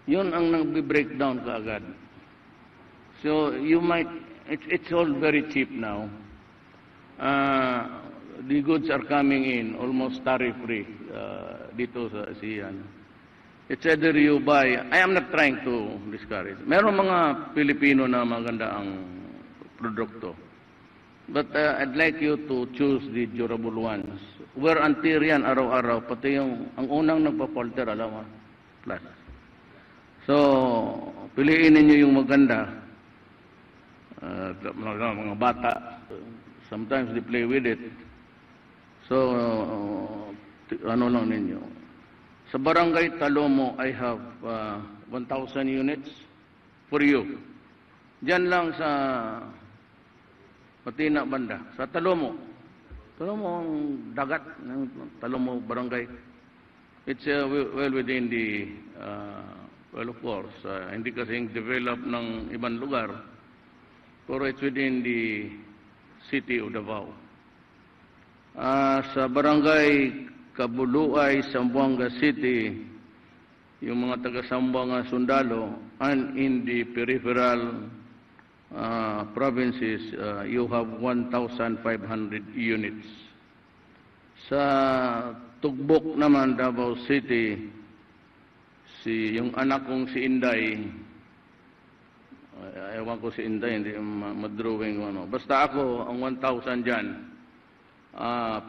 Yun ang nag-breakdown kaagad. So you might, it's all very cheap now. The goods are coming in almost tariff-free dito sa ASEAN. It's either you buy, I am not trying to discourage. Meron mga Pilipino na maganda ang produkto. But I'd like you to choose the durable ones. Wear and tear yan araw-araw, pati ang unang nagpa-polter, alam mo, plus. So, piliin ninyo yung maganda. Mga bata, sometimes they play with it. So, ano lang ninyo. Sa Barangay Talomo, I have 1,000 units for you. Diyan lang sa Patina banda, sa Talomo. Talomo ang dagat ng Talomo Barangay. It's well within the, well of course, hindi kasing develop ng ibang lugar, pero it's within the city of Davao. Sa Barangay Kabuluay, Zamboanga City, yung mga taga-Zamboanga sundalo, and in the peripheral provinces, you have 1,500 units. Sa Tugbok naman, Davao City, yung anak kong si Inday, ewan ko si Inday, hindi madrawing ano. Basta ako, ang 1,000 dyan,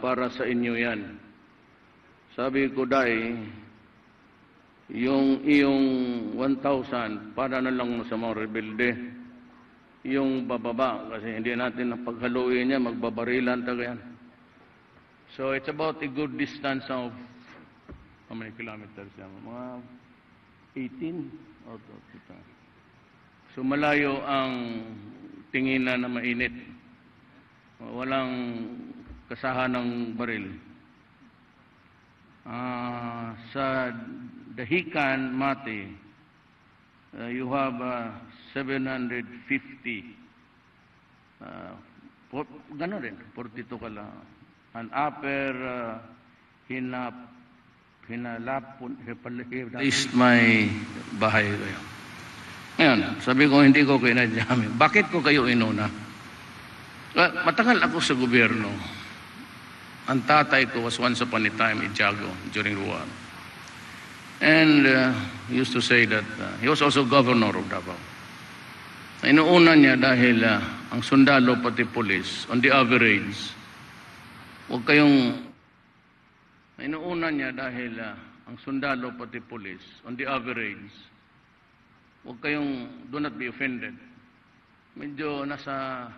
para sa inyo yan. Sabi ko, Day, yung iyong 1,000, para na lang sa mga rebelde. Yung bababa, kasi hindi natin napaghaluin niya, magbabarilan taga yan. So it's about a good distance of, how many kilometers yan? Mga 18? So malayo ang tinginan na mainit. Walang kasahan ng baril. Sa Dahican, Mati, you have 750. Gano'n rin, 42 ka lang. An upper hinalapon, at least may bahay kayo. Ngayon, sabi ko, hindi ko kinadyamin. Bakit ko kayo inuna? Matagal ako sa gobyerno. Ang tatay ko was once upon a time in Tiago during the war. And he used to say that he was also governor of Davao. Inuuna niya dahil ang sundalo pati police, on the average, inuuna niya dahil ang sundalo pati police, on the average, do not be offended. Medyo nasa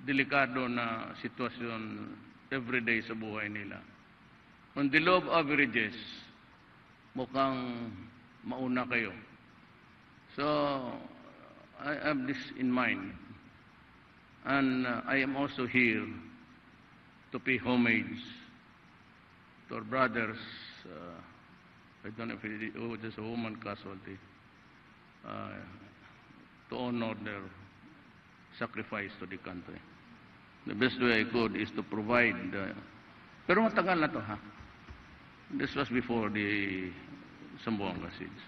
delikado na sitwasyon everyday sa buhay nila. On the low averages, mukhang mauna kayo. So, I have this in mind. And I am also here to pay homage to our brothers. I don't know if it is a woman casualty. To honor their sacrifice to the country. The best way I could is to provide, pero matagal na to ha. This was before the Zamboanga siege.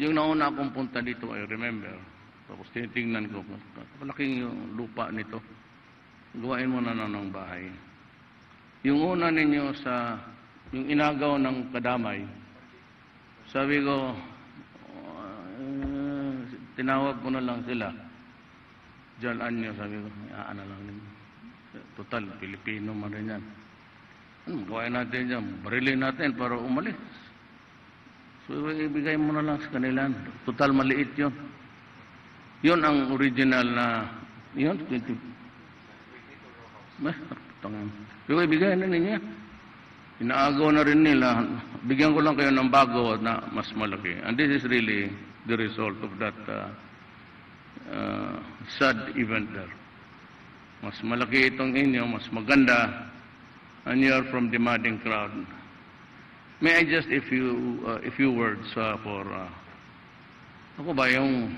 Yung nauna akong punta dito, I remember, tapos tinitingnan ko, malaking yung lupa nito. Gawain mo na ng bahay. Yung una ninyo yung inagaw ng kadamay, sabi ko, tinawag ko na lang sila. Jalan nyo, sabi ko, na lang ninyo. Total, Pilipino man rin yan. Gawain natin dyan, barilin natin para umalis. So, ibigay mo na lang sa kanila. Total, maliit yun. Yun ang original na, yun, ibigay na ninyo. Inaagaw na rin nila. Bigyan ko lang kayo ng bago na mas malaki. And this is really the result of that sad event there. Mas malaki itong inyo, mas maganda, and you are from demanding crowd. May I just a few words for ako ba yung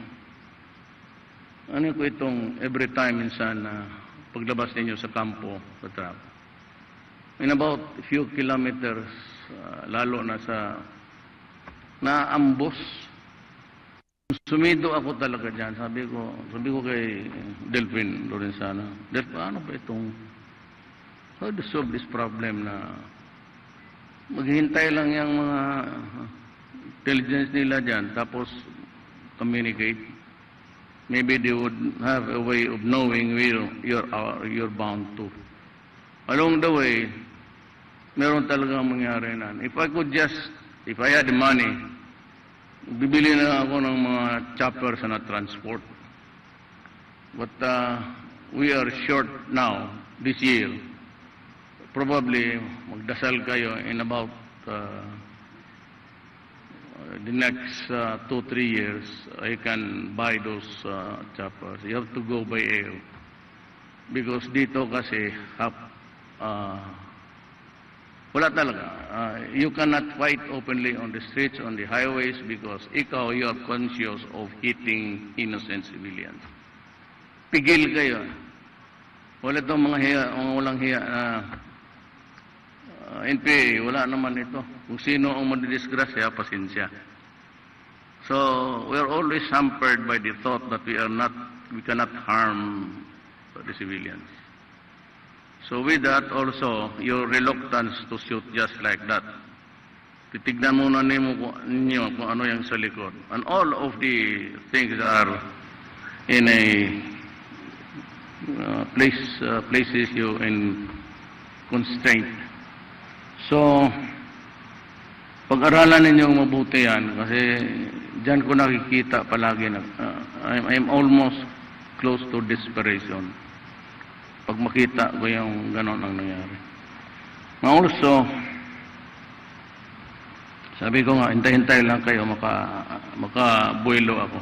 ano ko itong every time minsan paglabas ninyo sa kampo sa truck. In about a few kilometers, lalo na sa naambos Sumido ako talaga dyan. Sabi ko kay Delphine Lorenzana, ano ba itong, how to solve this problem na maghihintay lang yung mga intelligence nila dyan, tapos communicate. Maybe they would have a way of knowing where you're bound to. Along the way, meron talagang mangyari na. If I had the money, bibili na ako ng mga choppers na transport. But we are short now, this year. Probably, magdasal kayo in about the next 2-3 years, I can buy those choppers. You have to go by air. Because dito kasi, wala talaga. You cannot fight openly on the streets, on the highways, because you are conscious of hitting innocent civilians. Pigil kayo. Wala itong mga walang hiya na NPA, wala naman ito. Kung sino ang madidisgrasya, pasensya. So, we are always hampered by the thought that we cannot harm the civilians. So with that also, your reluctance to shoot just like that. Titignan muna ninyo kung ano yung sa likod. And all of the things are in a places you in constraint. So, pag-aralan ninyo mabuti yan kasi dyan ko nakikita palagi na I'm almost close to desperation. Pag makita ko yung ganon ang nangyari. Also, sabi ko nga, hintay-hintay lang kayo makabuelo ako.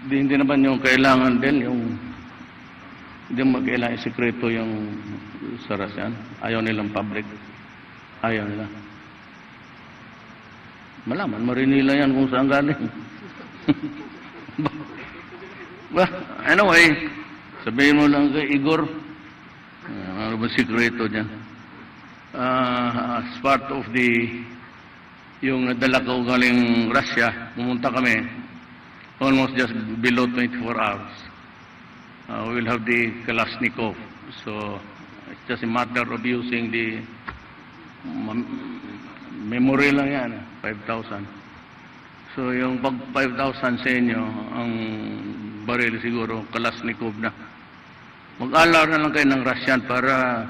Hindi naman yung kailangan din, hindi mo kailangan isikreto yung sarasyan. Ayaw nilang public. Ayaw nila. Malaman, marinila yan kung saan galing. Well, anyway, sabihin mo lang kay Igor, ano ba sikreto dyan? As part of yung nadala ko galing Russia, pumunta kami, almost just below 24 hours. We will have the Kalashnikov. So, it's just a matter of using the memory lang yan, 5,000. So, yung pag 5,000 sa inyo, ang baril siguro, Kalashnikov na. Mag-alar na lang kayo ng Russian para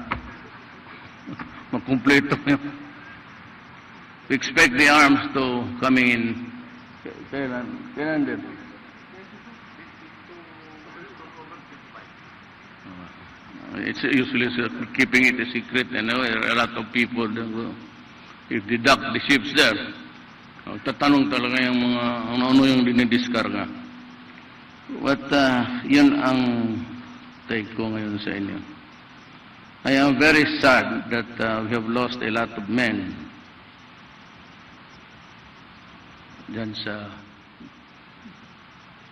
magkumpleto nyo. We expect the arms to coming in. Kailan din? It's usually keeping it a secret. And a lot of people, if they dock the ships there, tatanong talaga yung mga ano yung dinidiskarga. But yun ang take ko ngayon sa inyo. I am very sad that we have lost a lot of men dyan sa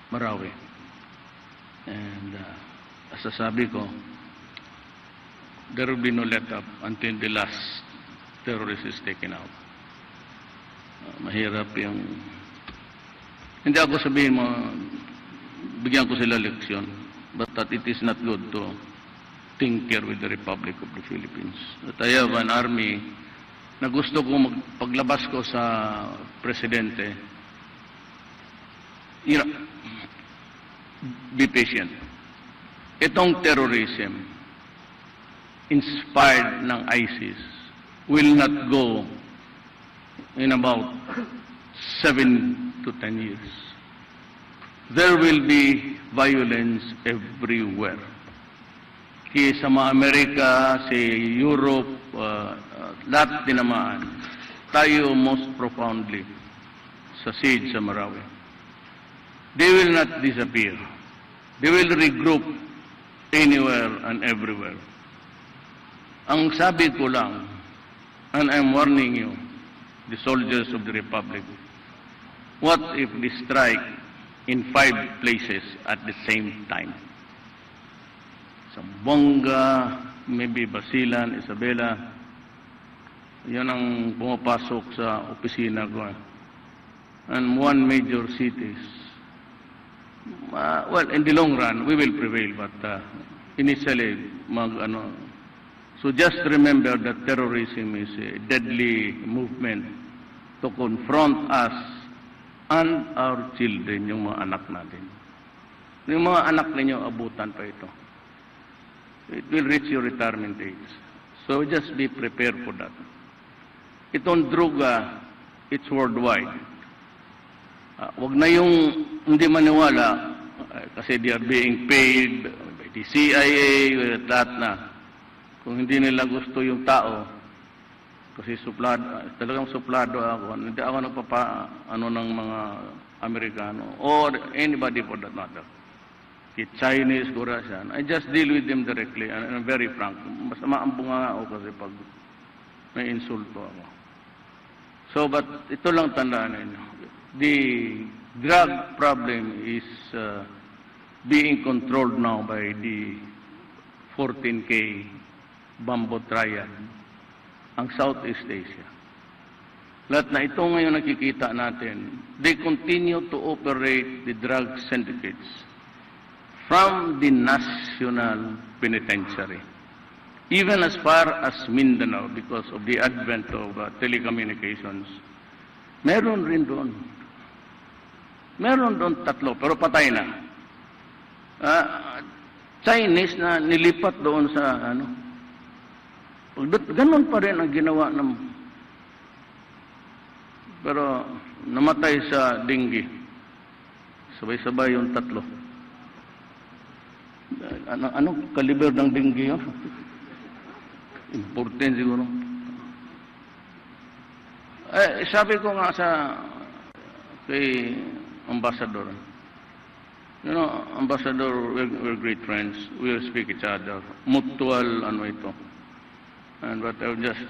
Marawi. And sasabi ko, there will be no let up until the last terrorist is taken out. Mahirap yung... Hindi ako sabihin mo, bigyan ko sila leksyon, but that it is not good to tinker with the Republic of the Philippines. At I have an army na gusto ko paglabas ko sa presidente, be patient. Itong terrorism, inspired ng ISIS, will not go in about 7 to 10 years. There will be violence everywhere. Kaya sa mga Amerika, sa Europe, lahat tinamaan. Tayo most profoundly sa siege sa Marawi. They will not disappear. They will regroup anywhere and everywhere. Ang sabi ko lang, and I'm warning you, the soldiers of the Republic, what if they strike in 5 places at the same time? Zamboanga, maybe Basilan, Isabela, yan ang pumapasok sa opisina ko. and one major cities. Well, in the long run, we will prevail, but initially, so just remember that terrorism is a deadly movement to confront us and our children, yung mga anak natin. Yung mga anak ninyo, abutan pa ito. It will reach your retirement age. So just be prepared for that. Itong droga, it's worldwide. Wag na yung hindi maniwala kasi they are being paid by the CIA, lahat na. Kung hindi nila gusto yung tao, kasi talagang suplado ako. Hindi ako ng mga Amerikano or anybody for that matter. Chinese, Russian. I just deal with them directly and I'm very frank. Masama ang bunga ako kasi pag may insulto ako. So, but ito lang tandaan ninyo. The drug problem is being controlled now by the 14K Bamboo Triad, ang Southeast Asia. Lahat na ito ngayon nakikita natin, they continue to operate the drug syndicates from the national penitentiary, even as far as Mindanao, because of the advent of telecommunications. Meron rin doon. Meron doon 3, pero patay na. Chinese na nilipat doon sa ganun pa rin ang ginawa ng, pero namatay sa dengue. Sabay-sabay yung 3. Anong kaliber ng dengue yun? Important siguro. Sabi ko nga kay Ambassador, Ambassador, we're great friends. We speak each other. Mutual, ito. But I just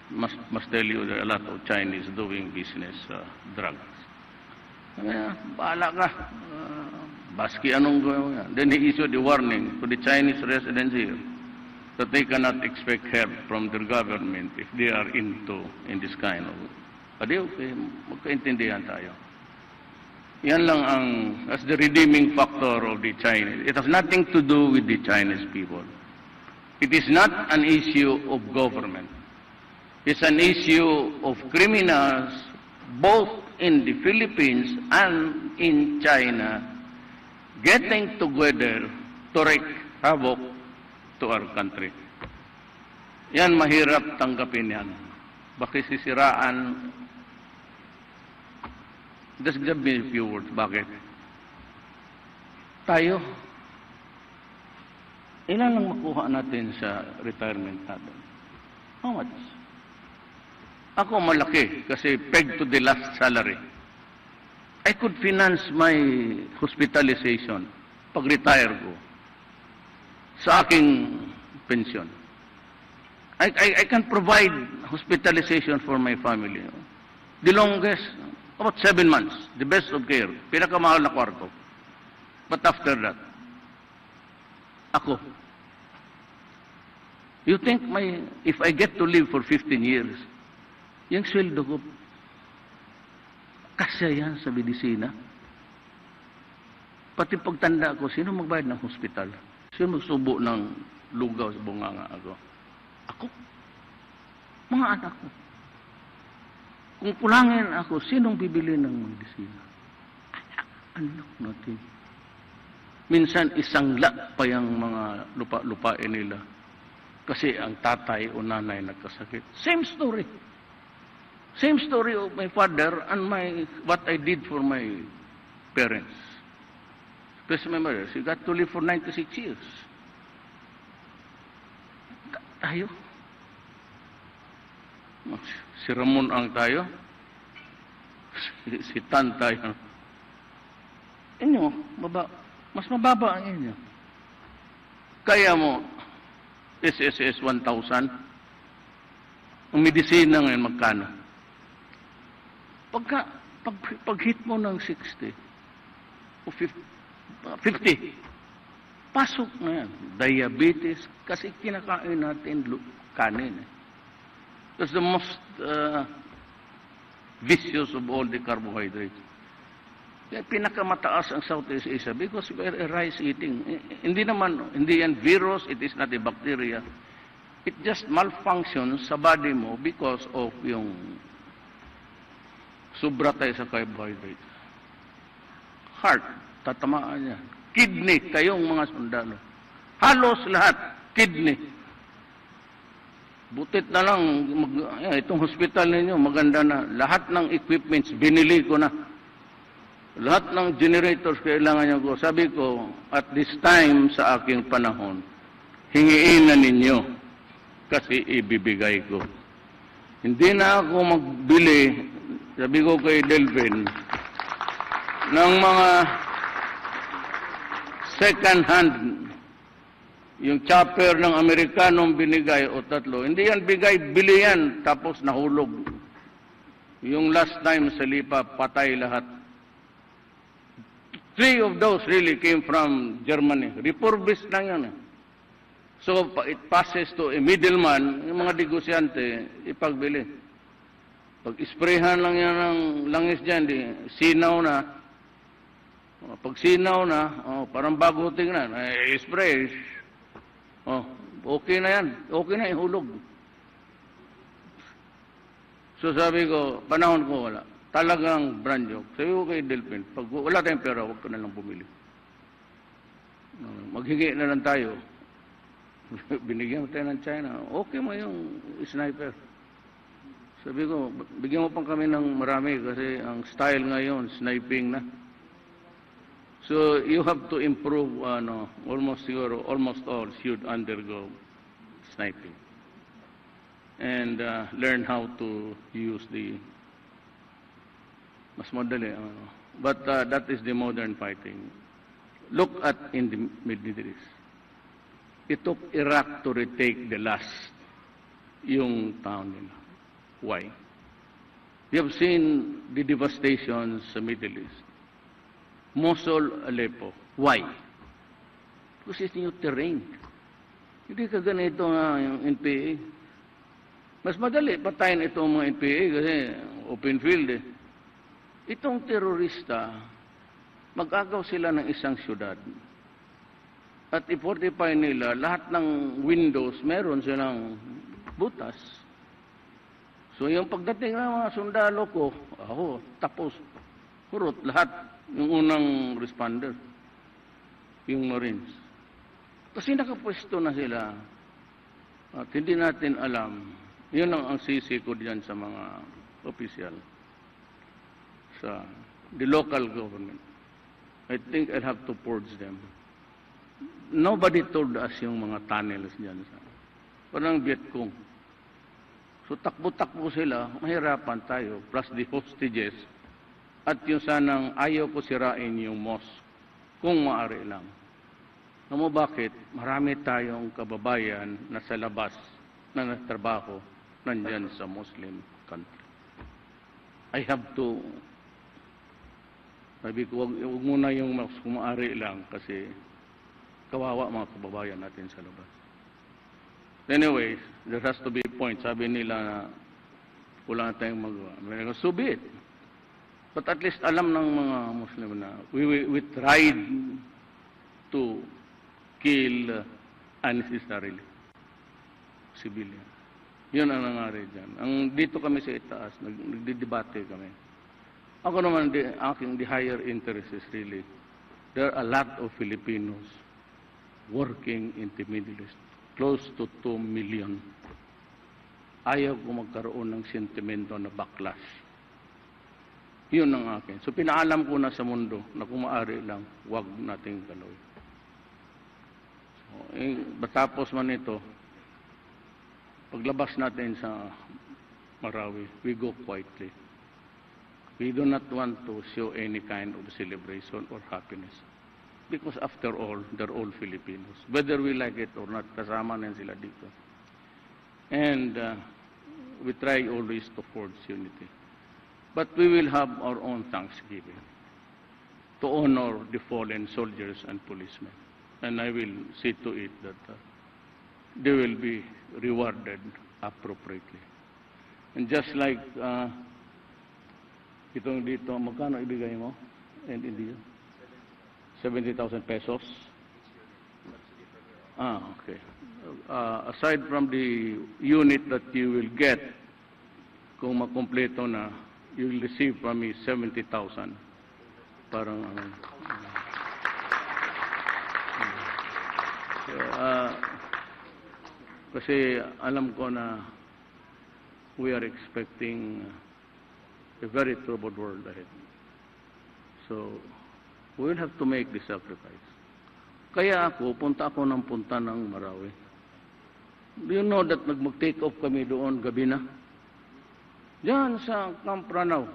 must tell you there are a lot of Chinese doing business, drugs. Bahala ka. Baski anong gawin yan. Then he issued a warning to the Chinese residents here that they cannot expect help from their government if they are in this kind of... Okay, magkaintindihan tayo. Yan lang as the redeeming factor of the Chinese. It has nothing to do with the Chinese people. It is not an issue of government. It's an issue of criminals both in the Philippines and in China getting together to wreak havoc to our country. Yan, mahirap tanggapin yan. Bakit sisiraan? Just give me a few words. Bakit? Tayo, ilan lang makuha natin sa retirement natin? How much? Ako malaki kasi pegged to the last salary. I could finance my hospitalization pag-retire ko sa aking pension. I can provide hospitalization for my family. The longest, about 7 months, the best of care, pinakamahal na kwarto. But after that, ako, you think if I get to live for 15 years, yung sweldo ko, kasya yan sa medisina. Pati pagtanda ko, sino magbayad ng hospital? Sino magsubo ng lugaw sa bunganga ako? Ako? Mga anak ko. Kung kulangin ako, sinong bibili ng medisina? Anak natin. Minsan isangla pa yung mga lupa-lupain nila. Kasi ang tatay o nanay nagkasakit. Same story. Same story of my father and what I did for my parents. Especially my mother. She got to live for 96 years. Tayo. Si Ramon ang tayo. Si Tan tayo. Inyo, mas mababa ang inyo. Kaya mo, SSS 1,000. Ang medisina ngayon, magkano? Pag hit mo ng 60 o 50, pasok na yan. Diabetes, kasi kinakain natin kanin. That's the most vicious of all the carbohydrates. Kaya pinakamataas ang Southeast Asia because we're a rice eating. Hindi yan virus, it is not a bacteria. It just malfunctions sa body mo because of yung sobra tayo sa carbohydrates. Heart, tatamaan yan. Kidney, kayong mga sundalo. Halos lahat, kidney. Butit na lang, itong hospital ninyo, maganda na. Lahat ng equipments, binili ko na. Lahat ng generators kailangan niyo ko. Sabi ko, at this time sa aking panahon, hingiin na ninyo kasi ibibigay ko. Hindi na ako magbili, sabi ko kay Delvin, ng mga second hand, yung chopper ng Amerikanong binigay o tatlo. Hindi yan bigay, bili yan, tapos nahulog. Yung last time sa Lipa, patay lahat. 3 of those really came from Germany. Refurbished lang yan. So, it passes to a middleman, yung mga negosyante, ipagbili. Pag-sprayhan lang yan ng langis dyan, sinaw na. Pag sinaw na, parang bago tingnan, spray. Okay na yan. Okay na, ihulog. So sabi ko, panahon ko wala. Talagang brand joke. Sabi ko kay Delphin, pag wala tayong pera, huwag ka na lang bumili. Maghingi na lang tayo. Binigyan mo tayo ng China. Okay mo yung sniper. Sabi ko, bigyan mo pang kami ng marami kasi ang style ngayon, sniping na. So you have to improve, almost all should undergo sniping. And learn how to use the mas madali. But that is the modern fighting. Look at in the Middle East. It took Iraq to retake the last yung town nila. Why? We have seen the devastation sa Middle East. Mosul, Aleppo. Why? Because it's new terrain. Hindi ka ganito nga yung NPA. Mas madali patayin itong mga NPA kasi open field eh. Itong terorista, mag-agaw sila ng isang syudad. At i-fortify nila, lahat ng windows, meron silang butas. So yung pagdating ng mga sundalo ko, tapos, kurot lahat, yung unang responder, yung Marines. Kasi nakapwesto na sila, at hindi natin alam, yun ang sisi ko diyan sa mga opisyal. Sa the local government. I think I'll have to purge them. Nobody told us yung mga tunnels dyan. Parang Vietcong. So takbo-takbo sila, mahirapan tayo, plus the hostages, at yung sanang ayaw ko sirain yung mosque, kung maaari lang. Alam mo bakit? Marami tayong kababayan na sa labas na nagtrabaho nandyan sa Muslim country. I have to sabi ko, huwag muna yung kumaari lang kasi kawawa mga kababayan natin sa labas. Anyway, there has to be a point. Sabi nila na wala na tayong magawa. So be it. But at least alam ng mga Muslim na we tried to kill unnecessarily civilian. Yun ang nangyari dyan. Dito kami sa itaas, nagdidebate kami. Ako naman, the higher interest is really, there are a lot of Filipinos working in the Middle East. Close to 2 million. Ayaw ko magkaroon ng sentimento na backlash. Yun ang akin. So pinaalam ko na sa mundo na kung maaari lang, huwag nating gano'y. So, batapos man ito, paglabas natin sa Marawi, we go quietly. We do not want to show any kind of celebration or happiness. Because after all, they're all Filipinos. Whether we like it or not, kasama na sila dito. And we try always to forge unity. But we will have our own Thanksgiving to honor the fallen soldiers and policemen. And I will see to it that they will be rewarded appropriately. And just like Itong dito, magkano ibigay mo? And hindi 70,000 pesos? Okay. Aside from the unit that you will get, kung makompleto na, you will receive from me 70,000. Parang kasi alam ko na we are expecting a very troubled world ahead. So, we will have to make the sacrifice. Kaya punta ako ng Marawi. Do you know that mag-take off kami doon gabi na? Diyan sa Camp Ranao.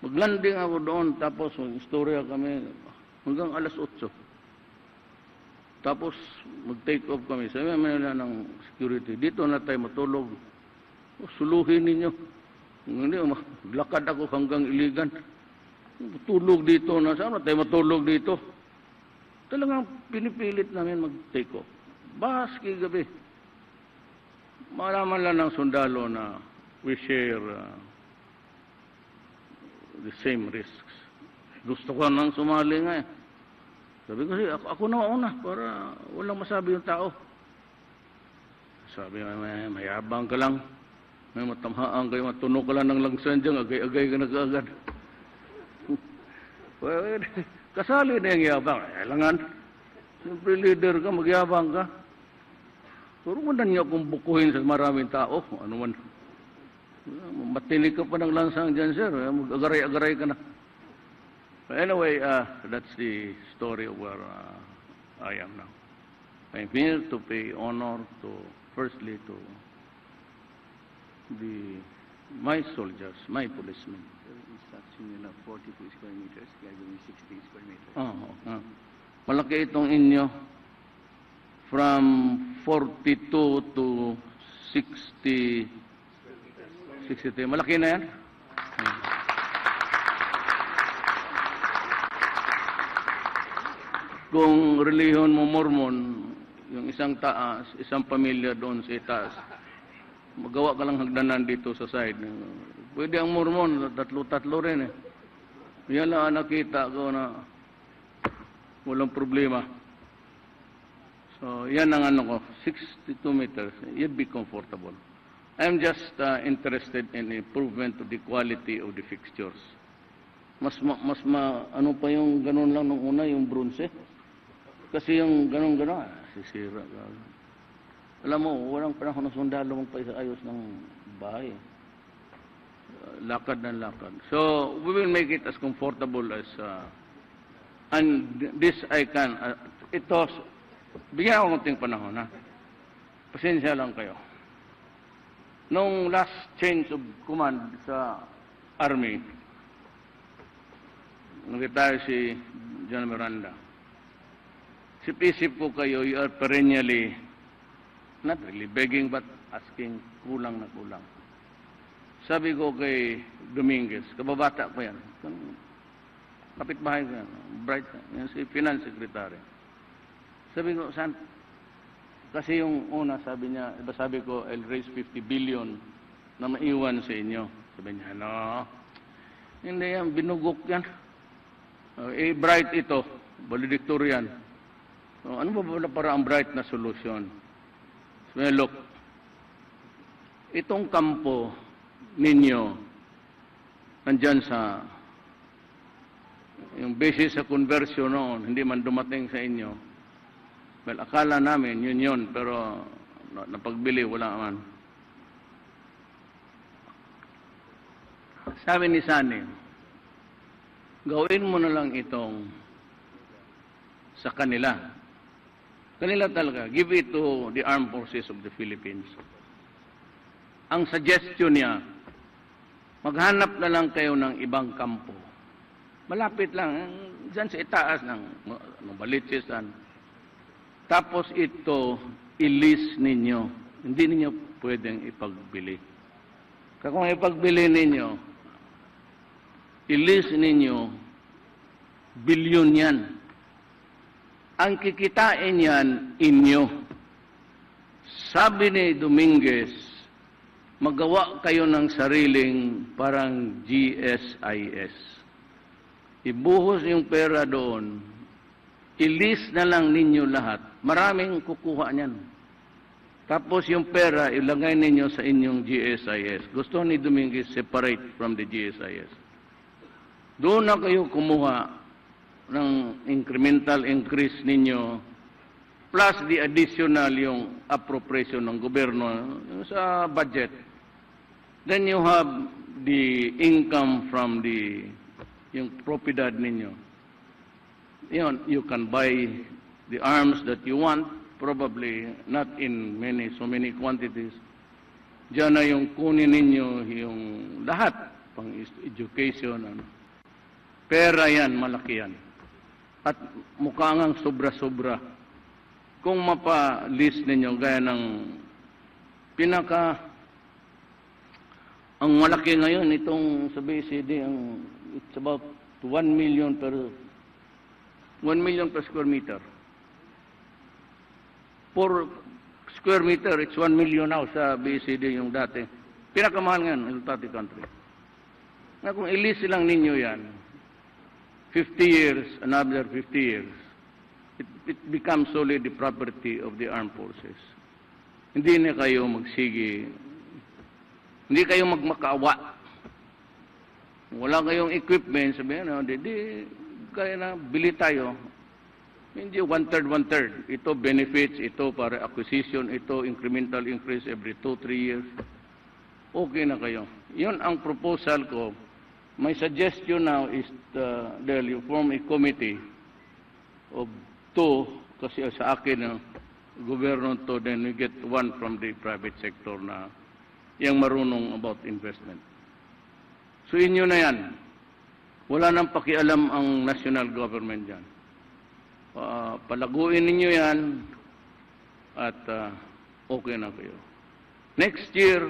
Maglanding ako doon, tapos mag-istorya kami hanggang alas 8. Tapos mag-take off kami. Sabi nila ng security, dito na tayo matulog. Suluhin ninyo. Hindi, maglakad ako hanggang Iligan. Tulog dito na. Saan na tayo matulog dito? Talagang pinipilit namin mag-take off. Baski gabi. Malaman lang ng sundalo na we share the same risks. Gusto ko nang sumali nga eh. Sabi ko, ako na una para walang masabi yung tao. Sabi nga, mayabang ka lang. May matamhaan kayo, matunog ka lang ng langsan dyan, agay-agay ka nag-agad. Kasali na yung yabang. Kailangan. Siyempre leader ka, magyabang ka. Pero man niya akong bukuhin sa maraming tao. Ano man. Matinig ka pa ng lansang dyan, sir. Mag-agaray-agaray ka na. Anyway, that's the story of where I am now. I'm here to pay honor to, firstly, to my soldiers, my policemen. Instruction nila 42 square meters, gagawin 60 square meters. Malaki itong inyo. From 42 to 60. Malaki na yan? Kung relihiyon mo Mormon, yung isang taas, isang pamilya doon sa itaas, magawa ka lang hagdanan dito sa side. Pwede ang Mormon, tatlo-tatlo rin eh. Yan lang nakita ko na walang problema. So, yan ang ano ko, 62 meters, you'd be comfortable. I'm just interested in improvement to the quality of the fixtures. Ano pa yung ganun lang nung una, yung bronze. Kasi yung ganun-ganun, sisira. Alam mo, walang panahon ng sundalo mong paisayos ng bahay. Lakad ng lakad. So, we will make it as comfortable as, and this I can, ito, bigyan ako konting panahon, ha? Pasensya lang kayo. Nung last change of command sa Army, nag-retire si John Miranda. Sip-isip ko kayo, you are perennially, not really begging, but asking, kulang na kulang. Sabi ko kay Dominguez, kababata ko yan, kapitbahay ko yan, bright, yan si Finance Secretary. Sabi ko, saan? Kasi yung una, sabi niya, iba sabi ko, I'll raise 50 billion na maiwan sa inyo. Sabi niya, no, hindi yan, binugok yan. Bright ito, valedictorian. So, ano ba para ang bright na solution? So, look, itong kampo ninyo, nandyan sa, yung basis sa conversion noon, hindi man dumating sa inyo. Well, akala namin yun, pero napagbili, wala man. Sabi ni Sani, gawin mo na lang itong sa kanila. Kanila talaga. Give it to the armed forces of the Philippines. Ang suggestion niya, maghanap na lang kayo ng ibang kampo. Malapit lang, dyan sa itaas ng Balichisan. Tapos ito, i-lease ninyo. Hindi ninyo pwedeng ipagbili. Kung ipagbili ninyo, i-lease ninyo, bilyon yan. Ang kikitain yan, inyo. Sabi ni Dominguez, magawa kayo ng sariling parang GSIS. Ibuhos yung pera doon, i-list na lang ninyo lahat. Maraming kukuha niyan. Tapos yung pera, ilagay ninyo sa inyong GSIS. Gusto ni Dominguez separate from the GSIS. Doon na kayo kumuha ng incremental increase ninyo plus the additional yung appropriation ng gobyerno sa budget. Then you have the income from yung propiedad ninyo. You can buy the arms that you want, probably not in so many quantities. Diyan na yung kunin ninyo yung lahat, pang education. Pera yan, malaki yan. At mukha ngang sobra-sobra. Kung mapa-list ninyo, gaya ng ang malaki ngayon, itong sa BCD, it's about 1 million per square meter. Per square meter, it's 1 million now sa BCD yung dati. Pinakamahal ngayon, in the country. Na kung i-list lang ninyo yan, 50 years, another 50 years, it becomes solely the property of the armed forces. Hindi na kayo magsige, hindi kayo magmakaawa. Wala kayong equipment, sabihin, kaya na, bili tayo. Hindi one-third. Ito benefits, ito para acquisition, ito incremental increase every 2-3 years. Okay na kayo. Yun ang proposal ko. My suggestion now is that you form a committee of 2, kasi sa akin, gobyerno to, then we get 1 from the private sector na yung marunong about investment. So inyo na yan. Wala nang pakialam ang national government dyan. Palaguin ninyo yan at okay na kayo. Next year,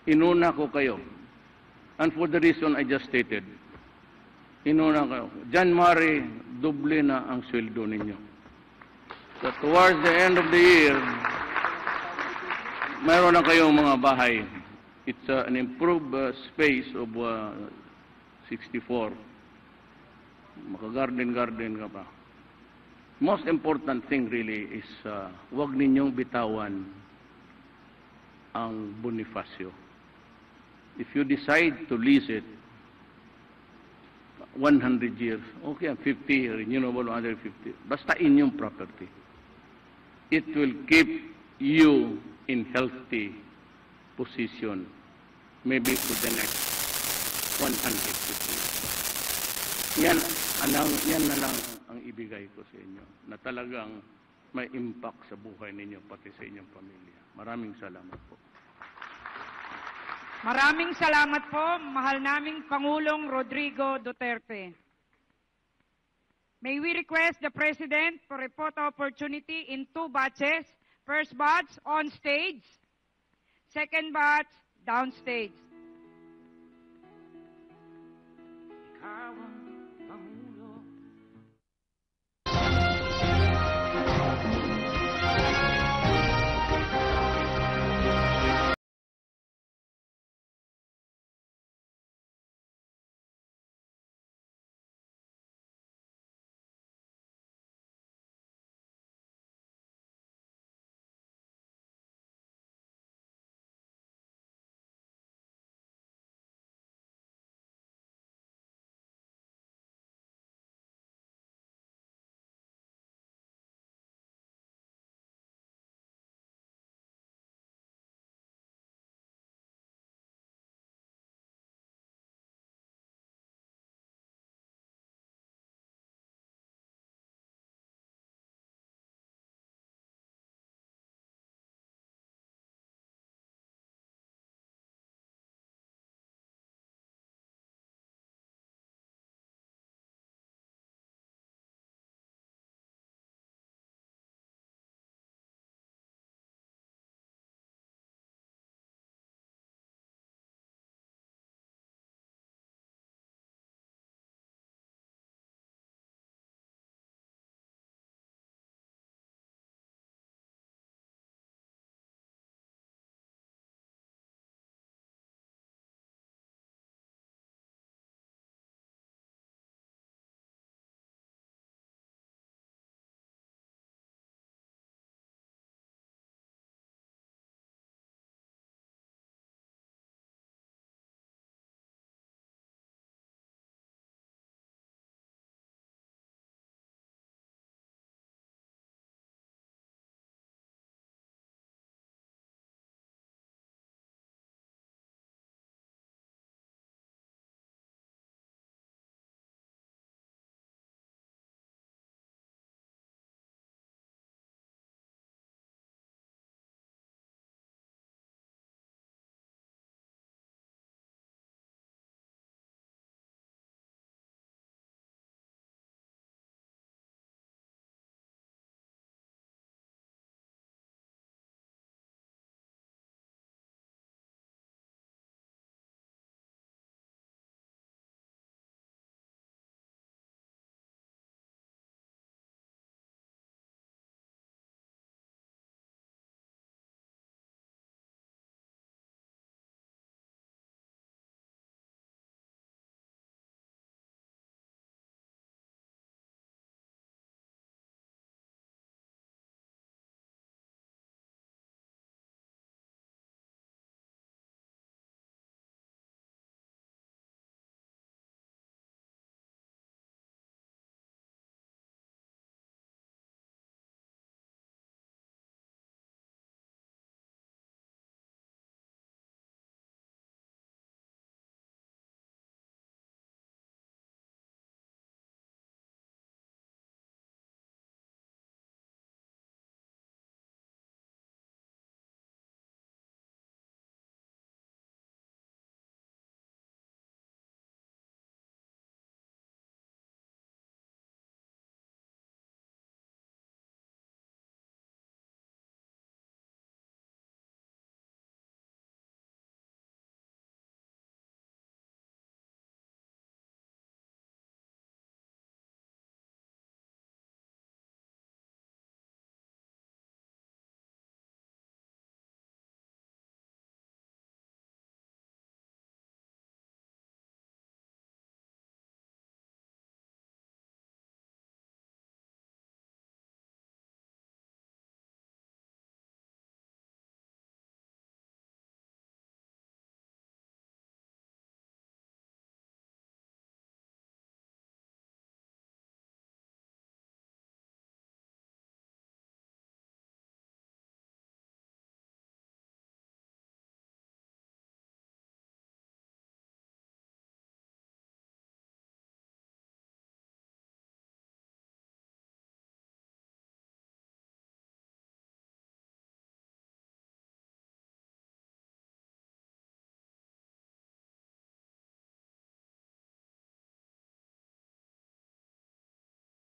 inuna ko kayo. And for the reason I just stated, inuna kayo. January, doble na ang sweldo ninyo. So towards the end of the year, mayroon na kayong mga bahay. It's an improved space of 64. Maka-garden ka pa. Most important thing really is wag ninyong bitawan ang Bonifacio. If you decide to lease it 100 years, okay, 50, renewable 150, basta inyong property. It will keep you in healthy position maybe to the next 150 years. Yan na lang ang ibigay ko sa inyo na talagang may impact sa buhay ninyo pati sa inyong pamilya. Maraming salamat po. Maraming salamat po, mahal naming Pangulong Rodrigo Duterte. May we request the President for a photo opportunity in 2 batches. First batch on stage, second batch downstage. Ikaw ang